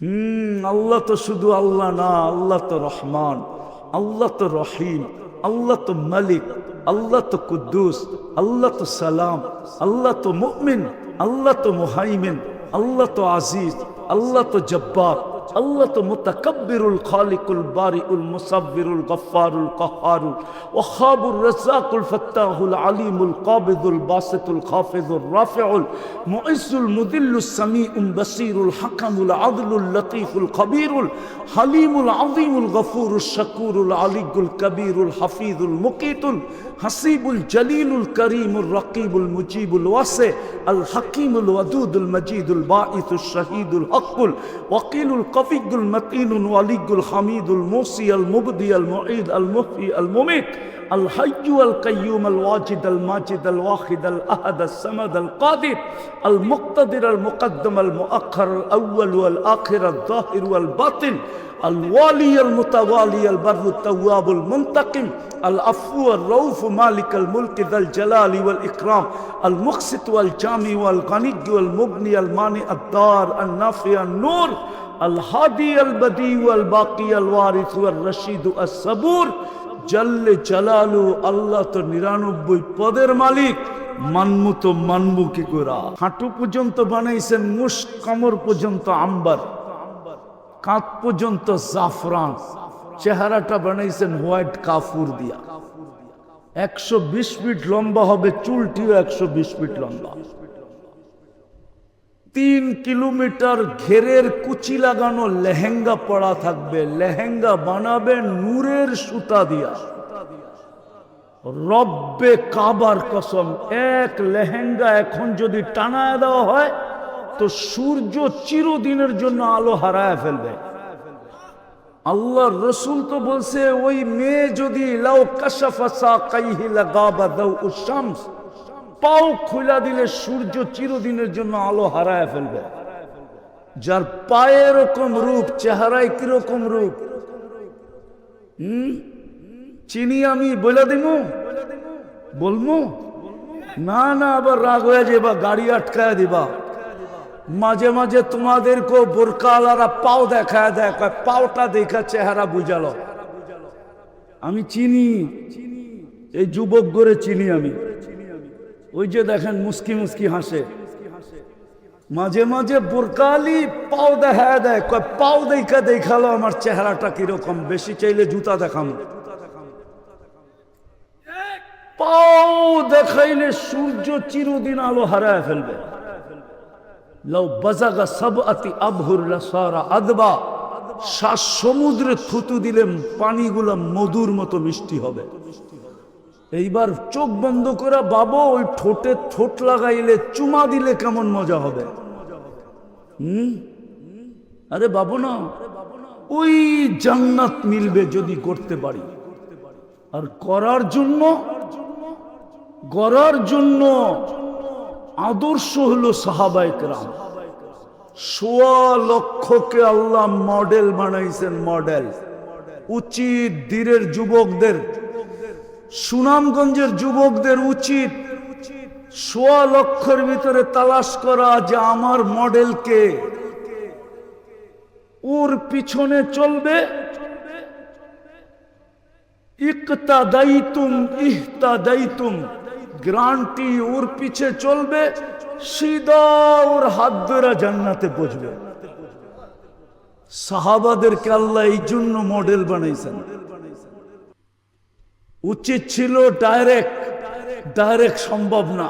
আল্লাহ তো শুধু আল্লাহ না, আল্লাহ তো রহমান, আল্লাহ তো রহিম, আল্লাহ তো মালিক, আল্লাহ তো কুদ্দুস, আল্লাহ তো সালাম, আল্লাহ তো মুমিন, আল্লাহ তো মুহাইমিন, আল্লাহ তো আজিজ, আল্লাহ তো জব্বার, আল্লাহ তো মুতাকাব্বিরুল খালিকুল বারিউল মুসাব্বিরুল গফফারুল কাহ্হারুল ওয়াহাবুর রাজ্জাকুল ফাত্তাহুল আলিমুল কাবিদুল বাসিতুল খাফিজুর রাফিউল মুইজ্জুল মুদিল্লুস সামিউল বাসীরুল হাকামুল আদলুল লতীফুল খবীরুল হালিমুল আযীমুল গফুরুশ শাকুরুল আলিয়ুল কবীরুল হাফিজুল মুকীতুল হাসিবুল জলিলুল করিমুর রকিবুল মুজিবুল ওয়াসি আল হাকিমুল ওয়াদুদুল মজিদুল বাঈসুশ শাহীদুল হকুল ওয়াকিলুল কফিকুল মতিনুল ওয়ালিয়ুল হামিদুল মুসি আল মুবদি আল মুঈদ আল মুহয়ি আল মুমীত আল হাইয়্যু আল কাইয়্যুম আল ওয়াজিদ আল মাজিদ আল ওয়াহিদ আল আহাদ আল সামাদ আল কাদির আল মুক্তাদির আল মুকদ্দম আল মুআখ্খার আল আউয়াল ওয়াল আখির আল যাহির ওয়াল বাতিন الوالي المتوالي البر التواب المنتقم العفو الرؤوف مالك الملك ذا الجلال والإكرام المقسط والجامع والغني والمغني المانع الدار النافع النور الهادي البديع والباقي الوارث والرشيد الصبور جل جلاله الله তো 99 পদের মালিক মানমু তো মানবু কি করা হাঁটু পর্যন্ত বানাইছেন মুশ কমর পর্যন্ত আম্বার কাঁধ পর্যন্ত জাফরান চেহারাটা বানাইছেন হোয়াইট কাফুর দিয়া 120 ফিট লম্বা হবে চুলটিও 120 ফিট লম্বা 3 কিলোমিটার ঘেরের কুচি লাগানো লেহেঙ্গা পরা থাকবে লেহেঙ্গা বানাবেন নূরের সুতা দিয়া রব্বে কাবার কসম এক লেহেঙ্গা এখন যদি টানায় দেওয়া হয় তো সূর্য চিরদিনের জন্য আলো হারায় ফেলবে আল্লাহর রাসূল তো বলছে ওই মেয়ে যদি লাউ কাশাফা সাকাইহি লাগাবা দাউউশ শামস পাও খুলে দিলে সূর্য চিরদিনের জন্য আলো হারায় ফেলবে যার পায়ে এরকম রূপ চেহারায় কি রকম রূপ চিনি আমি বলে দিমু বলমু না না আবার রাগ হয়ে যাবা গাড়ি আটকায় দিবা মাঝে মাঝে তোমাদেরকে বোরকাওয়ালারা পাও দেখায় দেয় পাওটা দেখা চেহারা বুঝালো আমি চিনি এই যুবক গড়ে চিনি আমি ওই যে দেখেন মুস্কি মুস্কি হাসে মাঝে মাঝে বোরকালি পাও দেখায় দেয় পাও দেখা দেখালো আমার চেহারাটা কিরকম বেশি চাইলে জুতা দেখানো পাও দেখাইলে সূর্য চিরদিন আলো হারায় ফেলবে লাউ বাজাগা সাবআতি আবহুর লাসারা আদবা শ্বাস সমুদ্রে থুতু দিলে পানিগুলো মধুর মতো মিষ্টি হবে এইবার চোখ বন্ধ করে বাবা ওই ঠোঁটে ঠোঁট লাগাইলে চুমা দিলে কেমন মজা হবে আরে বাবু না ওই জান্নাত মিলবে যদি করতে পারি আর করার জন্য আদর্শ হলো সাহাবায়ে কেরাম ১৬ লক্ষকে আল্লাহ মডেল বানাইছেন মডেল উচিত দিনের যুবকদের সুনামগঞ্জের যুবকদের উচিত ১৬ লক্ষের ভিতরে তালাশ করা যে আমার মডেলকে ওর পিছনে চলবে ইহতাদাইতুম গ্রান্টি ওর পিছে চলবে সিধা ওর হাত ধরে জান্নাতে পৌঁছবে সাহাবাদেরকে আল্লাহ এই জন্য মডেল বানাইছেন উচিত ছিল ডাইরেক্ট সম্ভব না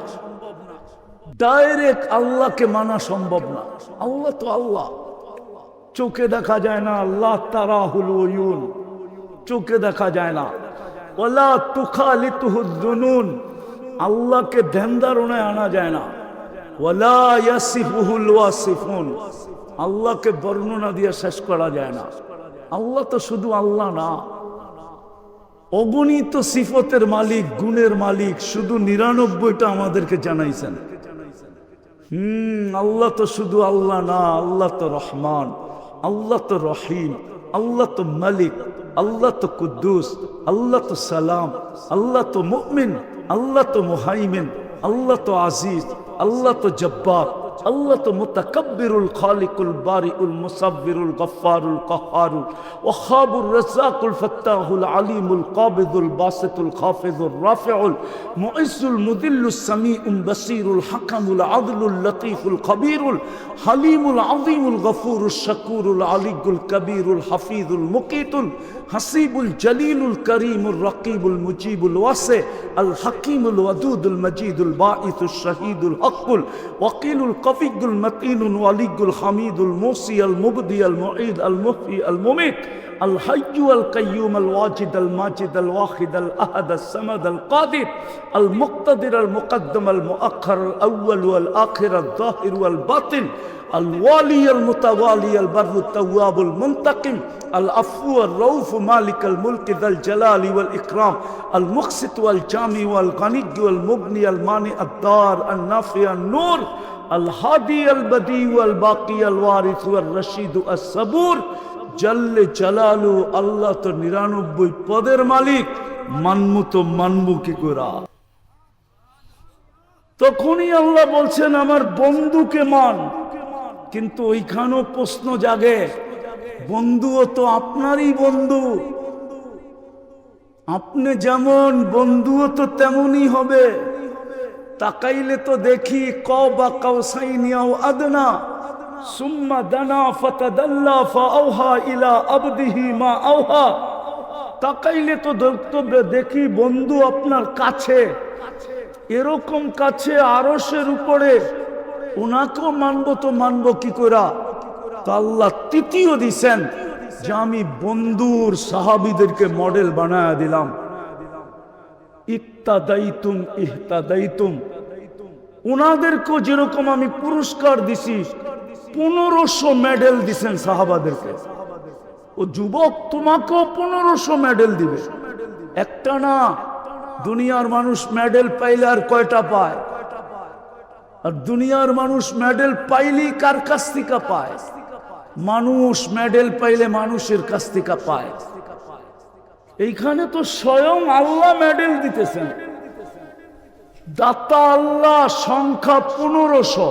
ডাইরেক্ট আল্লাহকে মানা সম্ভব না আল্লাহ তো আল্লাহ চোখে দেখা যায় না আল্লাহ তারাহুল উয়ুন চোখে দেখা যায় না ওয়ালা তুখালিতুহুদ দুনুন আল্লাহকে ধ্যান ধারণায় আনা যায় না ওয়ালা ইয়াসিফুহুল ওয়াসিফুন আল্লাহকে বর্ণনা দিয়ে শেষ করা যায় না আল্লাহ তো শুধু আল্লাহ না অগণিত সিফতের মালিক গুণের মালিক শুধু ৯৯টা আমাদেরকে জানাইছেন আল্লাহ তো শুধু আল্লাহ না আল্লাহ তো রহমান আল্লাহ তো রহিম আল্লাহ তো মালিক আল্লাহ তো কুদ্দুস আল্লাহ তো সালাম আল্লাহ তো মুমিন আল্লাহ তো মুহাইমিন আল্লাহ তো আজিজ আল্লাহ তো জব্বার আল্লাহ তো মুতাকাব্বিরুল খালিকুল বারিউল মুসাব্বিরুল গফফারুল কাহ্হারুল ওয়াহাবুর রাজ্জাকুল ফাত্তাহুল আলিমুল কাবিদুল বাসিতুল খাফিজুর রাফিউল মুইজ্জুল মুদিল্লুস সামিউল বাসীরুল হাকামুল আদলুল লতীফুল খবীরুল হালিমুল আযীমুল গফুরুশ শাকুরুল আলিয়ুল কবীরুল হাফিজুল মুকিতুল হাসিবুল জলিলুল করিমুর রকিবুল মুজিবুল ওয়াসি আল হাকিমুল ওয়াদুদুল মজিদুল বাঈসুশ শাহীদুল হকুল ওয়াকিলুল কফিয়ুল মতিনুল ওয়ালিয়ুল হামিদুল মুসি আল মুবদি আল মুঈদ আল মুহয়ি আল মুমীত আল হাইয়্যু আল কাইয়্যুম আল ওয়াজিদ আল মাজিদ আল ওয়াহিদ আল আহাদ আল সামাদ আল কাদির আল মুক্তাদির আল মুকদ্দম আল মুআখ্খার আল আউয়াল ওয়াল আখির আল যাহির ওয়াল বাতিন الوالي المتوالي البر التواب المنتقم العفو الرؤوف مالك الملك ذا الجلال والإكرام المقسط والجامع والغني والمغني المانع الدار النافع النور الهادي البديع والباقي الوارث والرشيد الصبور جل جلاله الله তো 99 পদের মালিক মানমু তো মানবো কি করে তখনই আল্লাহ বলছেন আমার বন্ধুকে মান কিন্তু ওইখানেও প্রশ্ন জাগে বন্ধুও তো আপনারই বন্ধু আপনি যেমন বন্ধুও তো তেমনই হবে তাকাইলে তো দেখি কওবা কাউসাইনি আও আদনা সুম্মা দানা ফাতাদাল্লা ফাআওহা ইলা আবদিহি মা আওহা তাকাইলে তো দেখি বন্ধু আপনার কাছে এরকম কাছে আরশের উপরে উনাকেও মানবো তো মানবো কি করে তা আল্লাহ তৃতীয় দিছেন যে আমি বন্ধুর সাহাবীদেরকে মডেল বানায়া দিলাম ইত্তাদাইতুম ইহতাদাইতুম উনাদেরকেও যেরকম আমি পুরস্কার দিছি 1500 মেডেল দিছেন সাহাবাদেরকে ও যুবক তোমাকেও 1500 মেডেল দিবে একটা না দুনিয়ার মানুষ মেডেল পাইলে আর কয়টা পায় আর দুনিয়ার মানুষ মেডেল পাইলে কার কাছ থেকে পায় মানুষ মেডেল পাইলে মানুষের কাছ থেকে পায় এইখানে তো স্বয়ং আল্লাহ মেডেল দিতেছেন দাতা আল্লাহ সংখ্যা 1500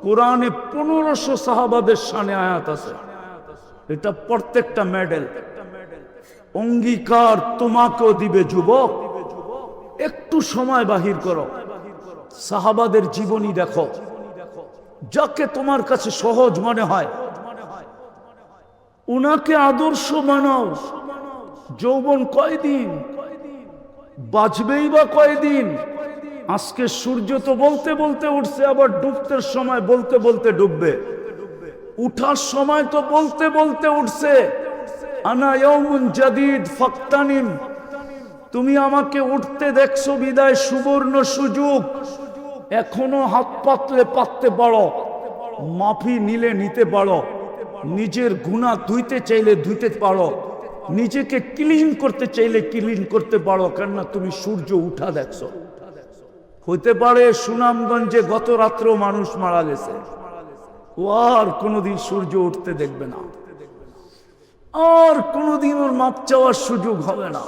কোরআনে 1500 সাহাবাদের শানে আয়াত আছে এটা প্রত্যেকটা মেডেল অঙ্গীকার তোমাকেও দিবে যুবক একটু সময় বাহির করো সাহাবাদের জীবনী দেখো যাকে তোমার কাছে সহজ মনে হয় উনাকে আদর্শ মানাও যৌবন কয়দিন বাঁচবেই বা কয়দিন আজকে সূর্য তো বলতে বলতে উঠছে আবার ডুবতে সময় বলতে বলতে ডুববে উঠার সময় তো বলতে বলতে উঠছে আনা ইয়াউমুন জাদীদ ফাক্তানিম তুমি আমাকে উঠতে দেখছো বিদায় সুবর্ণ সুযোগ এখনো হাত পাতলে পাততে পারো মাফি নিলে নিতে পারো নিজের গুনাহ ধুইতে চাইলে ধুইতে পারো নিজেকে ক্লিন করতে চাইলে ক্লিন করতে পারো কেননা তুমি সূর্য উঠা দেখছো হইতে পারে সুনামগঞ্জে গত রাত্রেও মানুষ মারা গেছে ও আর কোনোদিন সূর্য উঠতে দেখবে না আর কোনোদিন ওর মাপ চাওয়ার সুযোগ হবে না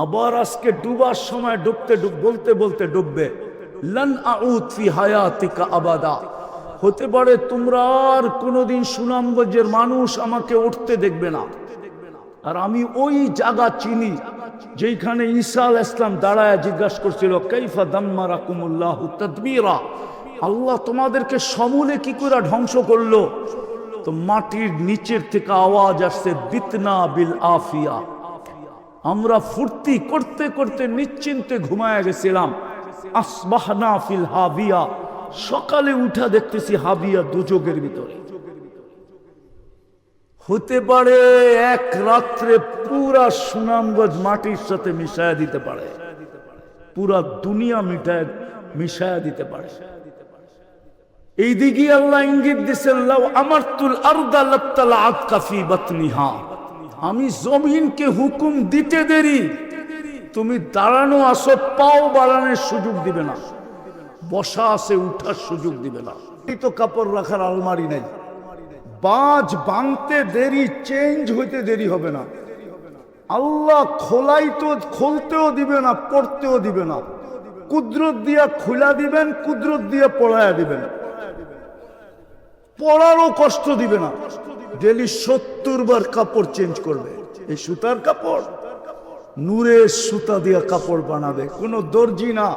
আবার আজকে ডুবার সময় বলতে বলতে ডুববে লান আউদ ফি হায়াতিকা আবাদা হতে পারে তোমরা আর কোনোদিন সুনামগঞ্জের মানুষ আমাকে উঠতে দেখবে না আর আমি ওই জায়গা চিনি যেখানে ঈসা আলাইহিস সালাম দাঁড়ায় জিজ্ঞাসা করছিল কাইফা দাম্মারাকুমুল্লাহু তাদবীরা আল্লাহ তোমাদেরকে সমূলে কি করে ধ্বংস করলো তো মাটির নিচের থেকে আওয়াজ আসছে বিতনা বিল আফিয়া আমরা ফুর্তি করতে করতে নিশ্চিন্তে ঘুমায় গেছিলাম আসবাহনা ফিল হাবিয়া সকালে উঠা দেখতেছি হাবিয়া দুজকের ভিতরে হতে পারে এক রাত্রে পুরা সুনামগঞ্জ মাটির সাথে মিশায়া দিতে পারে পুরা দুনিয়া মিশায়া দিতে পারে এইদিকে আল্লাহ ইঙ্গিত দিয়েছেন লাউ আমারতুল আরদা লাত্তালাআত কাফি বাতনিহা আমি জমিনকে হুকুম দিতে দেরি তুমি দাঁড়ানো আসো পাও বাড়ানোর সুযোগ দিবে না বসা আছে উঠার সুযোগ দিবে না এই তো কাপড় রাখার আলমারি নাই বাজ ভাঙতে দেরি চেঞ্জ হইতে দেরি হবে না আল্লাহ খুলতেও দিবে না পড়তেও দিবে না কুদরত দিয়া খুলা দিবেন কুদরত দিয়া পড়ায়া দিবেন পরারও কষ্ট দিবে না, ডেলি 70 বার কাপড় চেঞ্জ করবে। এই সুতার কাপড় নূরের সুতা দিয়া কাপড় বানাবে, কোনো দর্জি না,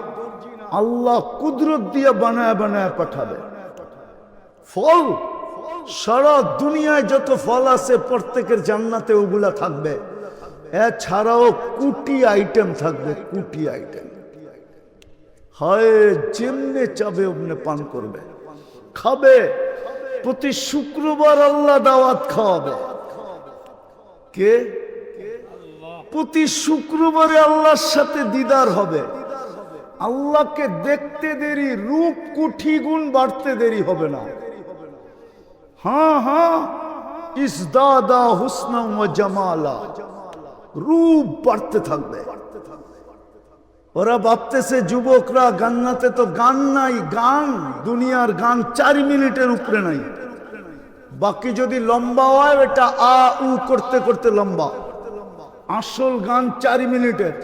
আল্লাহ কুদরত দিয়া বানায় বানায় পাঠাবে। ফল সারা দুনিয়ায় যত ফল আছে প্রত্যেকের জান্নাতে ওগুলা থাকবে, এছাড়াও কোটি আইটেম থাকবে, কোটি আইটেম। হয় যেমনে চাবে অমনে পান করবে, খাবে। প্রতি শুক্রবার আল্লাহ দাওয়াত খাওয়াবে। কে? প্রতি শুক্রবারে আল্লাহর সাথে দিদার হবে। আল্লাহকে দেখতে দেরি, রূপ কোটি গুণ বাড়তে দেরি হবে না। হ্যাঁ হ্যাঁ, ইসদাদা হুসনা ওয়া জামালা, রূপ বাড়তে থাকবে। ওরা ভাবতেছে যুবকরা গান্নাতে তো গান নাই, গান দুনিয়ার গান 4 মিনিটের উপরে নাই। বাকি যদি লম্বা হয় এটা আ উ করতে করতে লম্বা। আসল গান 4 মিনিটের।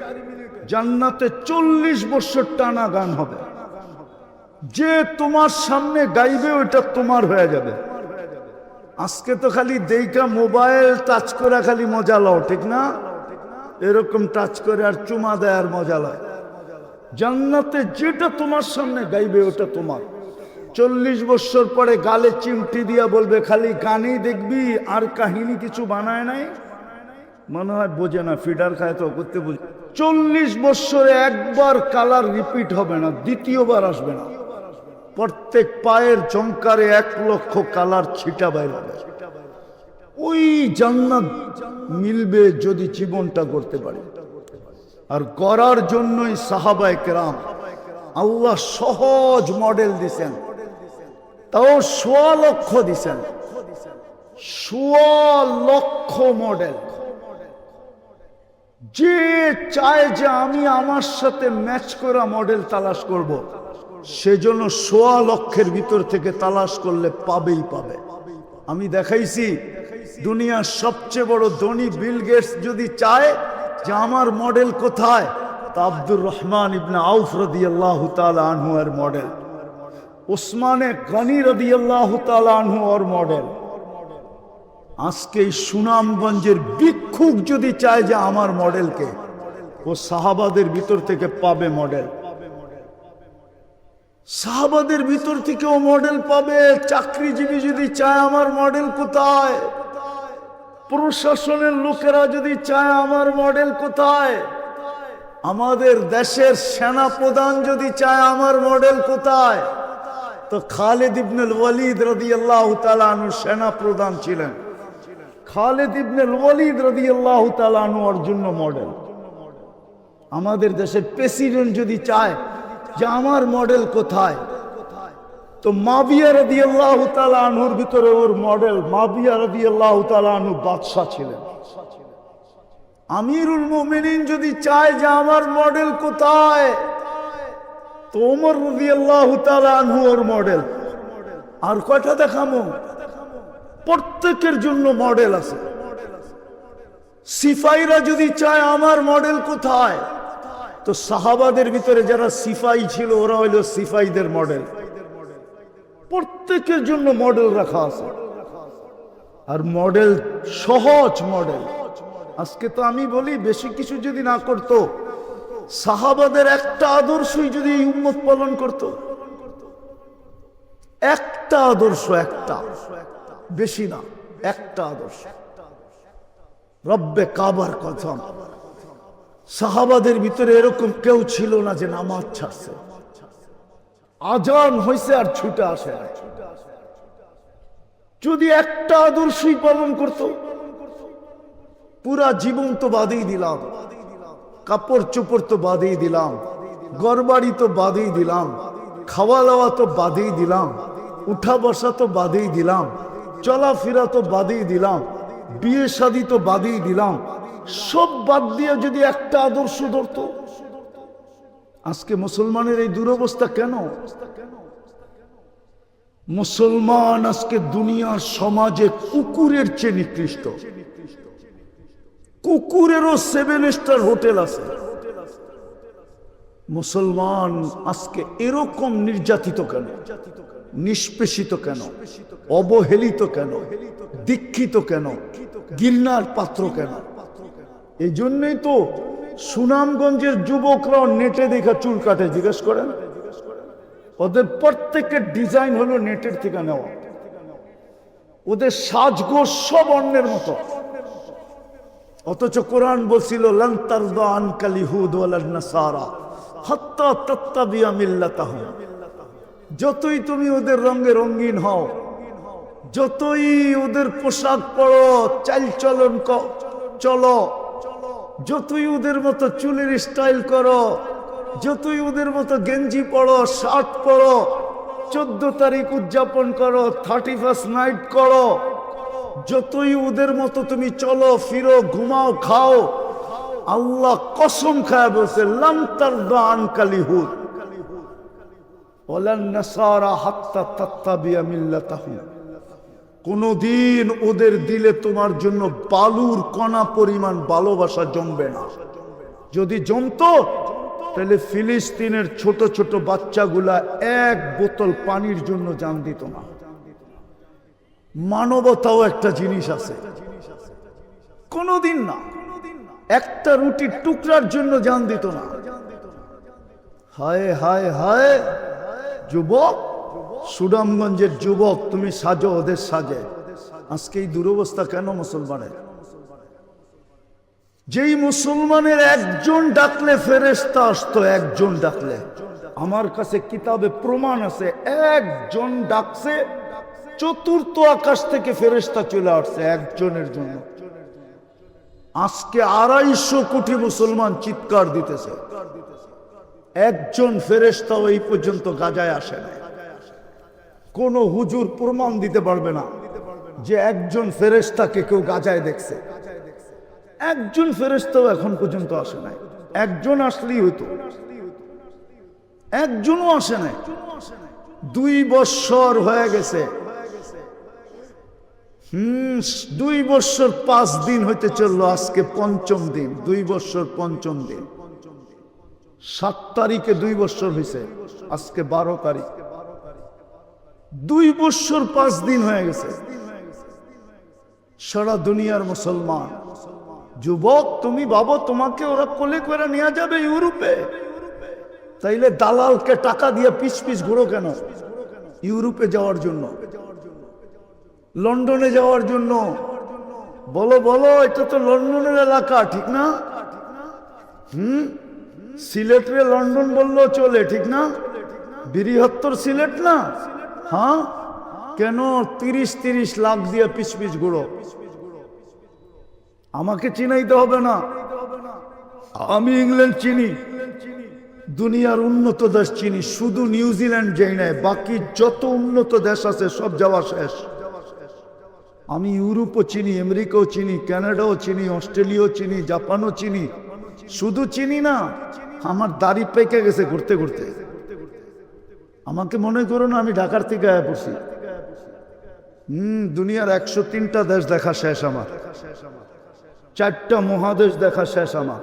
জান্নাতে 40 বছর টানা গান হবে। যে তোমার সামনে গাইবে ওটা তোমার হয়ে যাবে। আজকে তো খালি দেইকা মোবাইল টাচ করে খালি মজা লও, ঠিক না? এরকম টাচ করে আর চুমা দেয় আর মজা লয়। জান্নাতে যেটা তোমার সামনে গাইবে ওটা তোমার। 40 বছর পরে গালে চিমটি দিয়া বলবে খালি গানই দেখবি, আর কাহিনী কিছু বানায় নাই। মনে হয় বোঝে না, ফিডার খায় তো করতে বুঝে। 40 বছরে একবার কালার রিপিট হবে না, দ্বিতীয়বার আসবে না। প্রত্যেক পায়ের জঙ্কারে 1 লক্ষ কালার ছিটা বাইর হবে। ওই জান্নাত মিলবে যদি জীবনটা করতে পারি। আর করার জন্যই সাহাবায়ে কেরাম আল্লাহ সহজ মডেল দিছেন, তাও 1.25 লক্ষ দিছেন। 1.25 লক্ষ মডেল। যে চায় যে আমি আমার সাথে ম্যাচ করা মডেল তালাশ করব, সেজন্য 1.25 লক্ষের ভিতর থেকে তালাশ করলে পাবেই পাবে। আমি দেখাইছি দুনিয়ার সবচেয়ে বড় ধনী বিল গেটস যদি চায় যে আমার মডেল কোথায়, তা আব্দুর রহমান ইবনে আউফ রাদিয়াল্লাহু তাআলা আনহু এর মডেল, উসমানে গনি রাদিয়াল্লাহু তাআলা আনহু এর মডেল। আজকে সুনামগঞ্জের ভিক্ষুক যদি চায় যে আমার মডেলকে, ও সাহাবাদের ভিতর থেকে পাবে মডেল। সাহাবাদের ভিতর থেকেও মডেল পাবে। চাকরিজীবী যদি চায় আমার মডেল কোথায়, প্রশাসনের লোকেরা যদি চায় আমার মডেল কোথায়, আমাদের দেশের সেনা প্রধান যদি চায় আমার মডেল কোথায়, তো খালিদ ইবনে ওয়ালিদ রাদিয়াল্লাহু তাআলা আনহু সেনা প্রধান ছিলেন। খালিদ ইবনে ওয়ালিদ রাদিয়াল্লাহু তাআলা আনহু ওর জন্য মডেল। আমাদের দেশের প্রেসিডেন্ট যদি চায় যে আমার মডেল কোথায়, তো মাবিয়া রাদিয়াল্লাহু তাআলা আনহুর ভিতরে ওর মডেল। মাবিয়া রাদিয়াল্লাহু তাআলা আনহু বাদশা ছিলেন। আমিরুল মুমিনিন যদি চায় যে আমার মডেল কোথায়, তো ওমর রাদিয়াল্লাহু তাআলা আনহু ওর মডেল। আর কয়টা দেখামো? প্রত্যেকের জন্য মডেল আছে। সিপাহীরা যদি চায় আমার মডেল কোথায়, তো সাহাবাদের ভিতরে যারা সিপাহী ছিল ওরা হইল সিপাহীদের মডেল। প্রত্যেকের জন্য মডেল রাখা আছে। আর মডেল সহজ মডেল। আজকে তো আমি বলি বেশি কিছু যদি না করতো, সাহাবাদের একটা আদর্শই যদি এই উম্মত পালন করত, একটা আদর্শ, একটা, বেশি না, একটা আদর্শ। রব্বে কাবার কসম, সাহাবাদের ভিতরে এরকম কেউ ছিল না যে নামাজ ছাড়ছে। আজান হয়েছে আর ছুটে আসে না। যদি একটা আদর্শই পালন করত, পুরা জীবন তো বাদেই দিলাম, কাপড় চোপড় তো বাদেই দিলাম, ঘরবাড়ি তো বাদেই দিলাম, খাওয়া দাওয়া তো বাদেই দিলাম, উঠা বসা তো বাদেই দিলাম, চলাফেরা তো বাদেই দিলাম, বিয়ে শাদী তো বাদেই দিলাম, সব বাদ দিয়ে যদি একটা আদর্শ ধরত, আজকে মুসলমানের এই দুরবস্থা কেন? মুসলমান আজকে দুনিয়ার সমাজে কুকুরের চেয়ে নিকৃষ্ট। কুকুরেরও 7 স্টার হোটেল আছে। মুসলমান আজকে এরকম নির্যাতিত কেন? নিষ্পেষিত কেন, অবহেলিত কেন, দীক্ষিত কেন, ঘৃণার পাত্র কেন? এই জন্যই তো সুনামগঞ্জের যুবকরাও নেটে দেখা চুল কাটে। জিজ্ঞেস করেন, ওদের প্রত্যেকের ডিজাইন হলো নেটের থেকে নেওয়া। ওদের সাজগোজ সব অন্যের মতো। অথচ কোরআন বলছিল লান তারদা আনকাল ইহুদ ওয়ালান নাসারা হাত্তা তাত্তাবিয়া মিল্লাতাহুম। যতই তুমি ওদের রঙে রঙিন হও, যতই ওদের পোশাক পরো, চাল চলন চলো, যতই ওদের মতো চুলের স্টাইল করো, যতই ওদের মতো গেঞ্জি পরো, শার্ট পরো, 14 তারিখ উদযাপন করো, 31st নাইট করো, যতই ওদের মতো তুমি চলো ফিরো, ঘুমাও, খাও, আল্লাহ কসম খায় বলছে লান তারদা আনকাল ইহুদ ওয়ালান নাসারা হাত্তা তাত্তাবিয়া মিল্লাতাহুম। কোনদিন ওদের দিলে তোমার জন্য বালুর কণা পরিমাণ ভালোবাসা জমবে না। যদি জমতো তাহলে ফিলিস্তিনের ছোট ছোট বাচ্চাগুলা এক বোতল পানির জন্য জান দিত না। মানবতাও একটা জিনিস আছে, কোনদিন না। একটা রুটির টুকরার জন্য জান দিত না। হায় হায় হায় যুবক, সুনামগঞ্জের যুবক, তুমি সাজো ওদের সাজে। আজকে এই দুরবস্থা কেন মুসলমানের? যেই মুসলমানের একজন ডাকলে ফেরেশতা আসতো, একজন ডাকলে, আমার কাছে কিতাবে প্রমাণ আছে, একজন ডাকছে, চতুর্থ আকাশ থেকে ফেরেশতা চলে আসছে একজনের জন্য। আজকে 250 কোটি মুসলমান চিৎকার দিতেছে, একজন ফেরেশতাও এই পর্যন্ত গাজায় আসে না। কোন হুজুর প্রমাণ দিতে পারবে না যে একজন ফেরেশতাকে কেউ গাজায় দেখছে। একজন ফেরেশতাও এখন পর্যন্ত আসে নাই। একজন আসলেই হইতো, একজনও আসে নাই। 2 বছর হয়ে গেছে। 2 বছর 5 দিন হইতে চললো, আজকে 5ম দিন। 2 বছর 5ম দিন। 7 তারিখে 2 বছর হয়েছে, আজকে 12 তারিখ। 2 বছর 5 দিন হয়ে গেছে। সারা দুনিয়ার মুসলমান যুবক, তুমি ভাবো তোমাকে ওরা কোলে করে নিয়ে যাবে ইউরোপে? তাইলে দালালকে টাকা দিয়ে পিস পিস ঘুরো কেন? ইউরোপে যাওয়ার জন্য, লন্ডনে যাওয়ার জন্য। বলো বলো, এটা তো লন্ডনের এলাকা, ঠিক না? সিলেটে লন্ডন বললেও চলে, ঠিক না? বৃহত্তর সিলেট না? হ্যাঁ, কেন 30-30 লাখ দিয়ে পিস পিস ঘুরো? আমাকে চিনাইতে হবে না, আমি ইংল্যান্ড চিনি, দুনিয়ার উন্নত দেশ চিনি, শুধু নিউজিল্যান্ড যাই নাই, বাকি যত উন্নত দেশ আছে সব যাওয়া শেষ। আমি ইউরোপও চিনি, আমেরিকাও চিনি, কানাডাও চিনি, অস্ট্রেলিয়াও চিনি, জাপানও চিনি। শুধু চিনি না, আমার দাড়ি পেকে গেছে ঘুরতে ঘুরতে। আমাকে মনে করো না আমি ঢাকার থেকে আয়া পড়ছি। দুনিয়ার 103টা দেশ দেখা শেষ আমার, 4টা মহাদেশ দেখা শেষ আমার।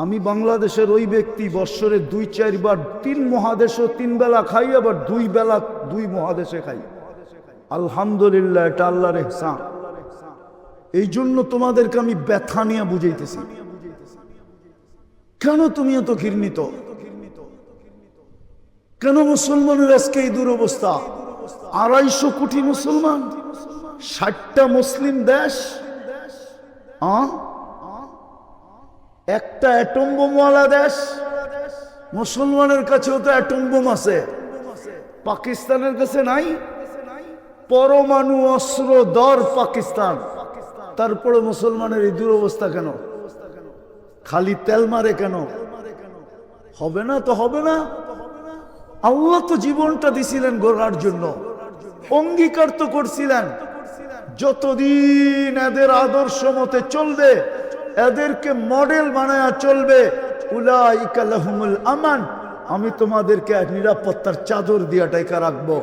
আমি বাংলাদেশের ওই ব্যক্তি, বৎসরে 2-4 বার 3 মহাদেশও 3 বেলা খাই, আবার 2 বেলা 2 মহাদেশে খাই। আলহামদুলিল্লাহ, এটা আল্লাহর ইহসান। এই জন্য তোমাদেরকে আমি ব্যথা নিয়ে বুঝাইতেছি। কেন তুমি এত ঘৃণিত? কেন মুসলমানের আজকে এই দুরবস্থা? 250 কোটি মুসলমান, 60টা মুসলিম দেশ, একটা অ্যাটম বোমওয়ালা দেশ। মুসলমানের কাছেও তো অ্যাটম বোম আছে, পাকিস্তানের কাছে নাই। পরমাণু অস্ত্র দর পাকিস্তান, তারপরে মুসলমানের এই দুরবস্থা কেন? খালি তেল মারে কেন? হবে না তো হবে না। আল্লাহ তো জীবনটা দিছিলেন গড়ার জন্য, অঙ্গীকার তো করছিলেন যতদিন এদের আদর্শ মতে চলবে, এদেরকে মডেল বানায়া চলবে, উলাইকা লাহুমুল আমান, আমি তোমাদেরকে নিরাপত্তার চাদর দিয়া টাইকা রাখবো।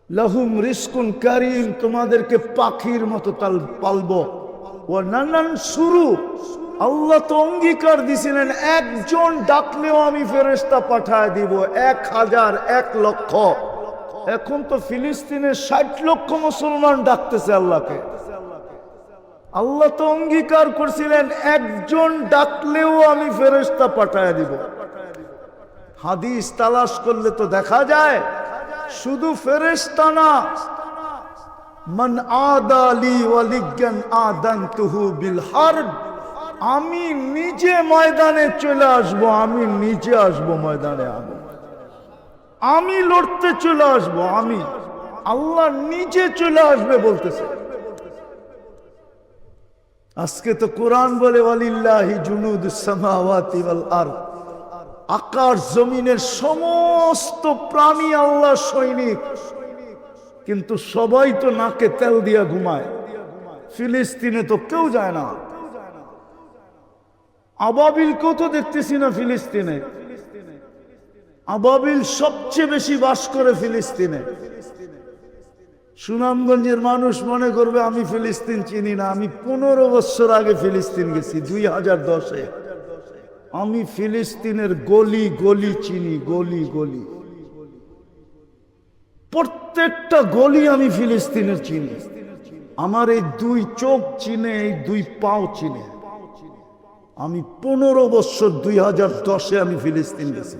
লাহুম রিজকুন কারীম, তোমাদেরকে পাখির মতো পালবো। ও নানান শুরু, আল্লাহ তো অঙ্গীকার দিছিলেন একজন ডাকলেও আমি ফেরেশতা পাঠায় দিব, 1000 1,00,000। এখন তো ফিলিস্তিনের 60 লক্ষ মুসলমান ডাকতেছে আল্লাহকে। আল্লাহ তো অঙ্গীকার করছিলেন একজন ডাকলেও আমি ফেরেশতা পাঠায় দিব। হাদিস তালাশ করলে তো দেখা যায় শুধু ফেরেশতা না, মান আদালি ওয়ালিয়ান আদানতুহু বিল হারব, আমি নিজে ময়দানে চলে আসব, আমি নিজে আসব ময়দানে, আমি লড়তে চলে আসব, আমি আল্লাহ নিজে চলে আসবে বলতেছে। আজকে তো কোরআন বলে ওয়ালিল্লাহি জুনুদুস সামাওয়াতি ওয়াল আরদ, আকাশ জমিনের সমস্ত প্রাণী আল্লাহ সৈনিক, কিন্তু সবাই তো নাকে তেল দিয়া ঘুমায়। ফিলিস্তিনে তো কেউ যায় না, আবাবিলকেও তো দেখতেছি না ফিলিস্তিনে। আবাবিল সবচেয়ে বেশি বাস করে ফিলিস্তিনে। সুনামগঞ্জের মানুষ মনে করবে আমি ফিলিস্তিন চিনি না। আমি 15 বছর আগে ফিলিস্তিন গেছি, 2010-এ। আমি ফিলিস্তিনের গলি গলি চিনি, গলি গলি, প্রত্যেকটা গলি আমি ফিলিস্তিনের চিনি। আমার এই 2 চোখ চিনে, এই 2 পাও চিনে। আমি 15 বছর 2010-এ আমি ফিলিস্তিন গেছি।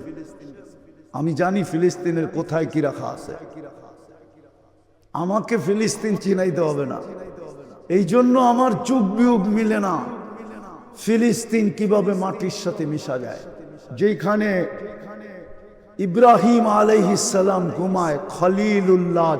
আমি জানি ফিলিস্তিনের কোথায় কি রাখা আছে। আমাকে ফিলিস্তিন চিনাইতে হবে না। এই জন্য আমার যুগ বিয়োগ মিলে না ফিলিস্তিন কিভাবে মাটির সাথে মিশা যায়। যেখানে ইব্রাহিম আলাইহিস সালাম ঘুমায়, খলিলুল্লাহ